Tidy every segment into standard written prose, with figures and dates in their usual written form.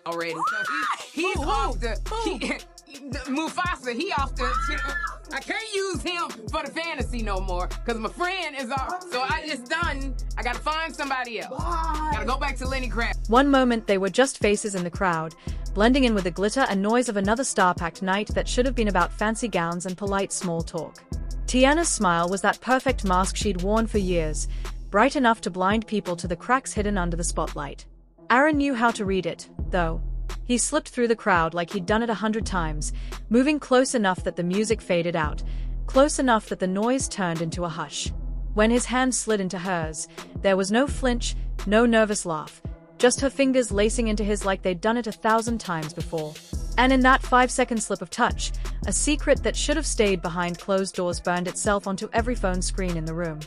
already. So he's off the... Mufasa, he off the... I can't use him for the fantasy no more because my friend is off. So I gotta find somebody else. Gotta go back to Lenny Kravitz. One moment they were just faces in the crowd, blending in with the glitter and noise of another star-packed night that should have been about fancy gowns and polite small talk. Teyana's smile was that perfect mask she'd worn for years, bright enough to blind people to the cracks hidden under the spotlight. Aaron knew how to read it, though. He slipped through the crowd like he'd done it 100 times, moving close enough that the music faded out, close enough that the noise turned into a hush. When his hand slid into hers, there was no flinch, no nervous laugh, just her fingers lacing into his like they'd done it 1,000 times before. And in that 5-second slip of touch, a secret that should have stayed behind closed doors burned itself onto every phone screen in the room.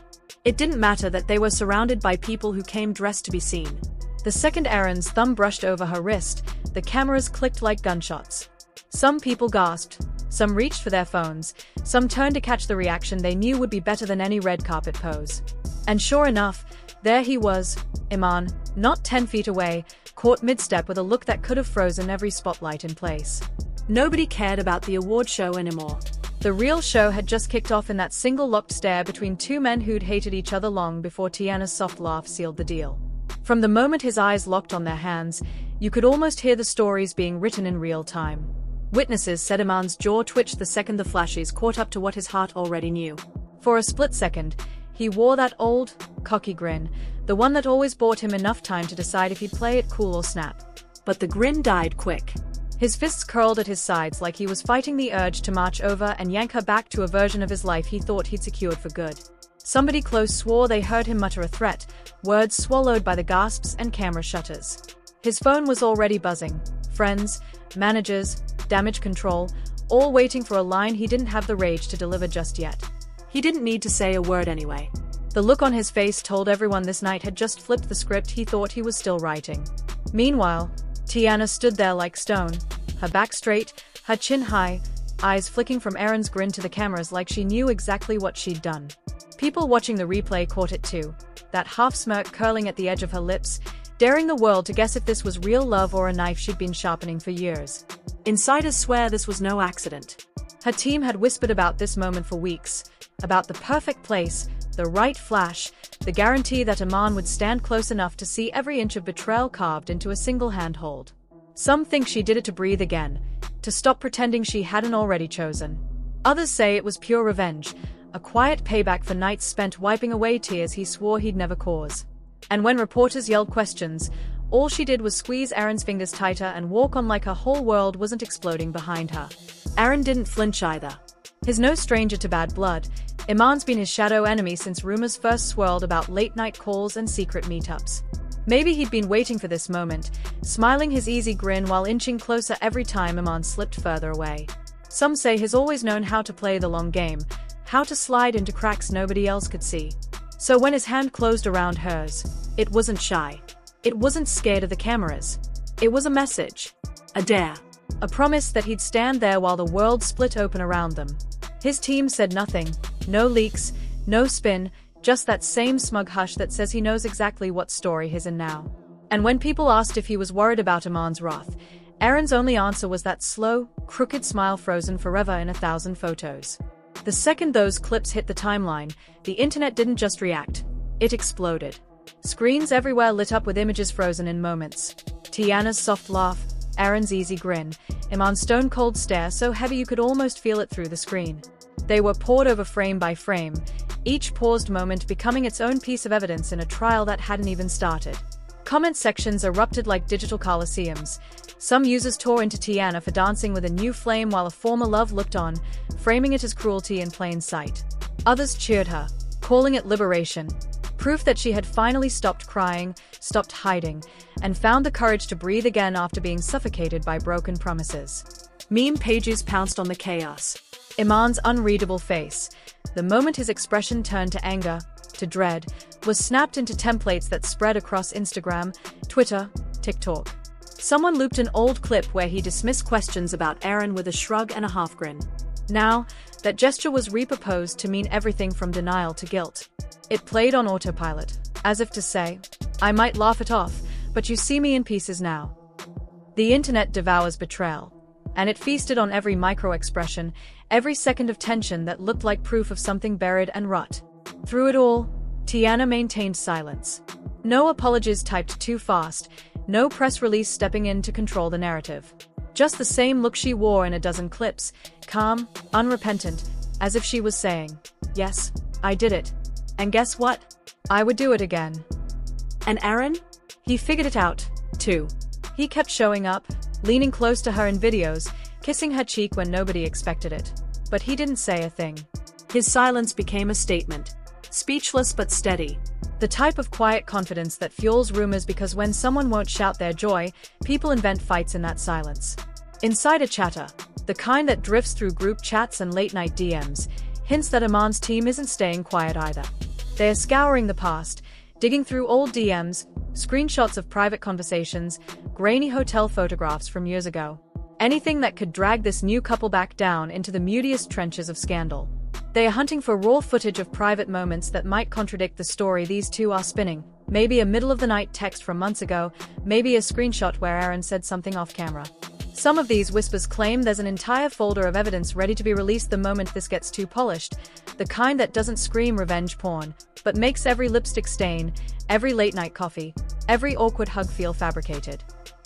It didn't matter that they were surrounded by people who came dressed to be seen. The second Aaron's thumb brushed over her wrist, the cameras clicked like gunshots. Some people gasped, some reached for their phones, some turned to catch the reaction they knew would be better than any red carpet pose. And sure enough, there he was, Iman, not 10 feet away, caught mid-step with a look that could have frozen every spotlight in place. Nobody cared about the award show anymore. The real show had just kicked off in that single locked stare between two men who'd hated each other long before Teyana's soft laugh sealed the deal. From the moment his eyes locked on their hands, you could almost hear the stories being written in real time. Witnesses said Iman's jaw twitched the second the flashes caught up to what his heart already knew. For a split second, he wore that old, cocky grin, the one that always bought him enough time to decide if he'd play it cool or snap. But the grin died quick. His fists curled at his sides like he was fighting the urge to march over and yank her back to a version of his life he thought he'd secured for good. Somebody close swore they heard him mutter a threat, words swallowed by the gasps and camera shutters. His phone was already buzzing. Friends, managers, damage control, all waiting for a line he didn't have the rage to deliver just yet. He didn't need to say a word anyway. The look on his face told everyone this night had just flipped the script he thought he was still writing. Meanwhile, Teyana stood there like stone, her back straight, her chin high, eyes flicking from Aaron's grin to the cameras like she knew exactly what she'd done. People watching the replay caught it too, that half-smirk curling at the edge of her lips, daring the world to guess if this was real love or a knife she'd been sharpening for years. Insiders swear this was no accident. Her team had whispered about this moment for weeks, about the perfect place, the right flash, the guarantee that Iman would stand close enough to see every inch of betrayal carved into a single handhold. Some think she did it to breathe again, to stop pretending she hadn't already chosen. Others say it was pure revenge, a quiet payback for nights spent wiping away tears he swore he'd never cause. And when reporters yelled questions, all she did was squeeze Aaron's fingers tighter and walk on like her whole world wasn't exploding behind her. Aaron didn't flinch either. He's no stranger to bad blood. Iman's been his shadow enemy since rumors first swirled about late-night calls and secret meetups. Maybe he'd been waiting for this moment, smiling his easy grin while inching closer every time Iman slipped further away. Some say he's always known how to play the long game, how to slide into cracks nobody else could see. So when his hand closed around hers, it wasn't shy. It wasn't scared of the cameras. It was a message. A dare. A promise that he'd stand there while the world split open around them. His team said nothing. No leaks, no spin, just that same smug hush that says he knows exactly what story he's in now. And when people asked if he was worried about Iman's wrath, Aaron's only answer was that slow, crooked smile frozen forever in 1,000 photos. The second those clips hit the timeline, the internet didn't just react. It exploded. Screens everywhere lit up with images frozen in moments. Teyana's soft laugh, Aaron's easy grin, Iman's stone-cold stare so heavy you could almost feel it through the screen. They were poured over frame by frame, each paused moment becoming its own piece of evidence in a trial that hadn't even started. Comment sections erupted like digital coliseums. Some users tore into Teyana for dancing with a new flame while a former love looked on, framing it as cruelty in plain sight. Others cheered her, calling it liberation, proof that she had finally stopped crying, stopped hiding, and found the courage to breathe again after being suffocated by broken promises. Meme pages pounced on the chaos. Iman's unreadable face, the moment his expression turned to anger, to dread, was snapped into templates that spread across Instagram, Twitter, TikTok. Someone looped an old clip where he dismissed questions about Aaron with a shrug and a half-grin. Now, that gesture was repurposed to mean everything from denial to guilt. It played on autopilot, as if to say, I might laugh it off, but you see me in pieces now. The internet devours betrayal. And it feasted on every micro-expression, every second of tension that looked like proof of something buried and rot. Through it all, Teyana maintained silence. No apologies typed too fast, no press release stepping in to control the narrative. Just the same look she wore in a dozen clips, calm, unrepentant, as if she was saying, "Yes, I did it. And guess what? I would do it again." And Aaron? He figured it out, too. He kept showing up, leaning close to her in videos, kissing her cheek when nobody expected it. But he didn't say a thing. His silence became a statement. Speechless but steady. The type of quiet confidence that fuels rumors because when someone won't shout their joy, people invent fights in that silence. Insider chatter, the kind that drifts through group chats and late-night DMs, hints that Iman's team isn't staying quiet either. They are scouring the past, digging through old DMs, screenshots of private conversations, grainy hotel photographs from years ago. Anything that could drag this new couple back down into the muddiest trenches of scandal. They are hunting for raw footage of private moments that might contradict the story these two are spinning. Maybe a middle-of-the-night text from months ago, maybe a screenshot where Aaron said something off camera. Some of these whispers claim there's an entire folder of evidence ready to be released the moment this gets too polished, the kind that doesn't scream revenge porn, but makes every lipstick stain, every late-night coffee, every awkward hug feel fabricated.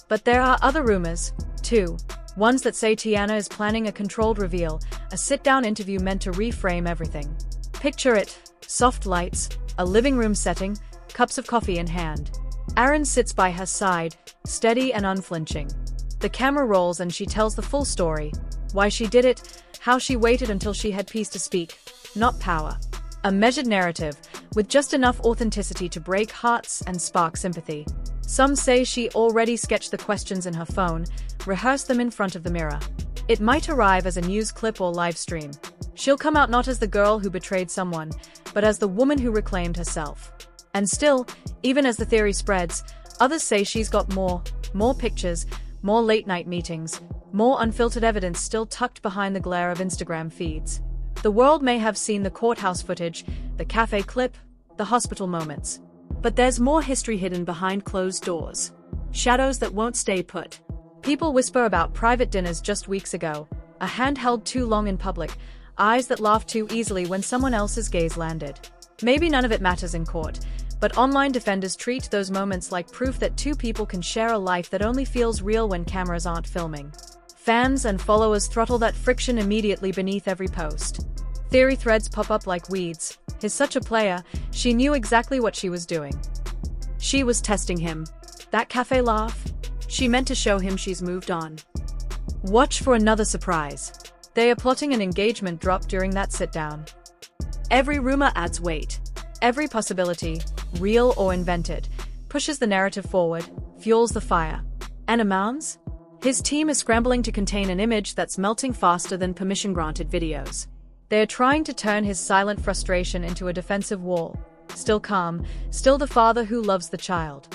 But there are other rumors, too. Ones that say Teyana is planning a controlled reveal, a sit-down interview meant to reframe everything. Picture it, soft lights, a living room setting, cups of coffee in hand. Aaron sits by her side, steady and unflinching. The camera rolls and she tells the full story. Why she did it, how she waited until she had peace to speak. Not power. A measured narrative, with just enough authenticity to break hearts and spark sympathy. Some say she already sketched the questions in her phone, rehearsed them in front of the mirror. It might arrive as a news clip or live stream. She'll come out not as the girl who betrayed someone, but as the woman who reclaimed herself. And still, even as the theory spreads, others say she's got more pictures, more late-night meetings, more unfiltered evidence still tucked behind the glare of Instagram feeds. The world may have seen the courthouse footage, the cafe clip, the hospital moments. But there's more history hidden behind closed doors. Shadows that won't stay put. People whisper about private dinners just weeks ago, a hand held too long in public, eyes that laughed too easily when someone else's gaze landed. Maybe none of it matters in court, but online defenders treat those moments like proof that two people can share a life that only feels real when cameras aren't filming. Fans and followers throttle that friction immediately beneath every post. Theory threads pop up like weeds. He's such a player, she knew exactly what she was doing. She was testing him. That cafe laugh? She meant to show him she's moved on. Watch for another surprise. They are plotting an engagement drop during that sit-down. Every rumor adds weight. Every possibility, real or invented, pushes the narrative forward, fuels the fire. And Iman's? His team is scrambling to contain an image that's melting faster than permission-granted videos. They are trying to turn his silent frustration into a defensive wall. Still calm, still the father who loves the child.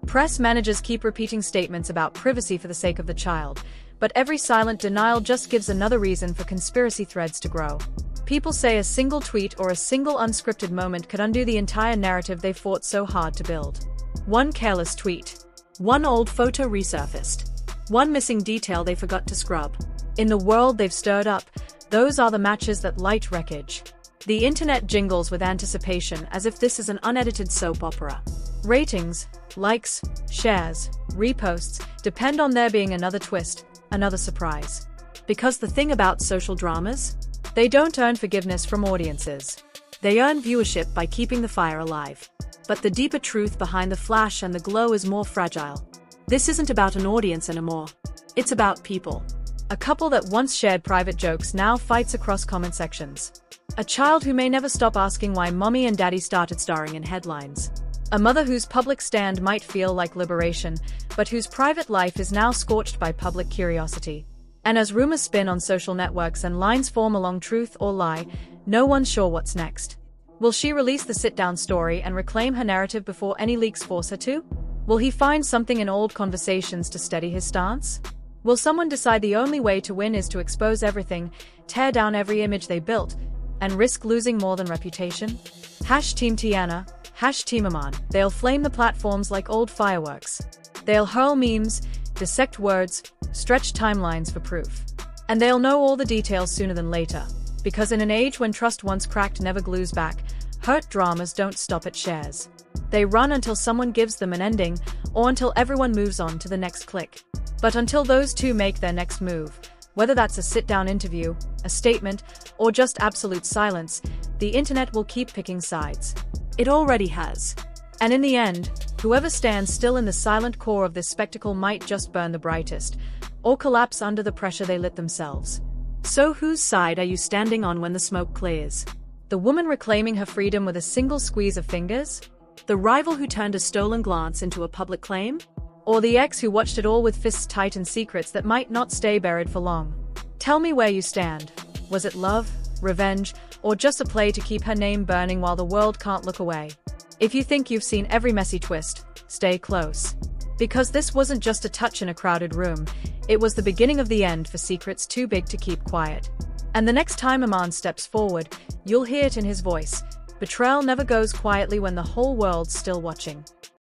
Press managers keep repeating statements about privacy for the sake of the child, but every silent denial just gives another reason for conspiracy threads to grow. People say a single tweet or a single unscripted moment could undo the entire narrative they fought so hard to build. One careless tweet. One old photo resurfaced. One missing detail they forgot to scrub. In the world they've stirred up, those are the matches that light wreckage. The internet jingles with anticipation as if this is an unedited soap opera. Ratings, likes, shares, reposts depend on there being another twist, another surprise. Because the thing about social dramas? They don't earn forgiveness from audiences. They earn viewership by keeping the fire alive. But the deeper truth behind the flash and the glow is more fragile. This isn't about an audience anymore. It's about people. A couple that once shared private jokes now fights across comment sections. A child who may never stop asking why mommy and daddy started starring in headlines. A mother whose public stand might feel like liberation, but whose private life is now scorched by public curiosity. And as rumors spin on social networks and lines form along truth or lie, no one's sure what's next. Will she release the sit-down story and reclaim her narrative before any leaks force her to? Will he find something in old conversations to steady his stance? Will someone decide the only way to win is to expose everything, tear down every image they built, and risk losing more than reputation? #Team Teyana, #Team Iman. They'll flame the platforms like old fireworks. They'll hurl memes, dissect words, stretch timelines for proof. And they'll know all the details sooner than later. Because in an age when trust once cracked never glues back, hurt dramas don't stop at shares. They run until someone gives them an ending, or until everyone moves on to the next click. But until those two make their next move, whether that's a sit-down interview, a statement, or just absolute silence, the internet will keep picking sides. It already has. And in the end, whoever stands still in the silent core of this spectacle might just burn the brightest, or collapse under the pressure they lit themselves. So whose side are you standing on when the smoke clears? The woman reclaiming her freedom with a single squeeze of fingers? The rival who turned a stolen glance into a public claim? Or the ex who watched it all with fists tight and secrets that might not stay buried for long? Tell me where you stand. Was it love, revenge, or just a play to keep her name burning while the world can't look away? If you think you've seen every messy twist, stay close. Because this wasn't just a touch in a crowded room, it was the beginning of the end for secrets too big to keep quiet. And the next time Iman steps forward, you'll hear it in his voice. Betrayal never goes quietly when the whole world's still watching.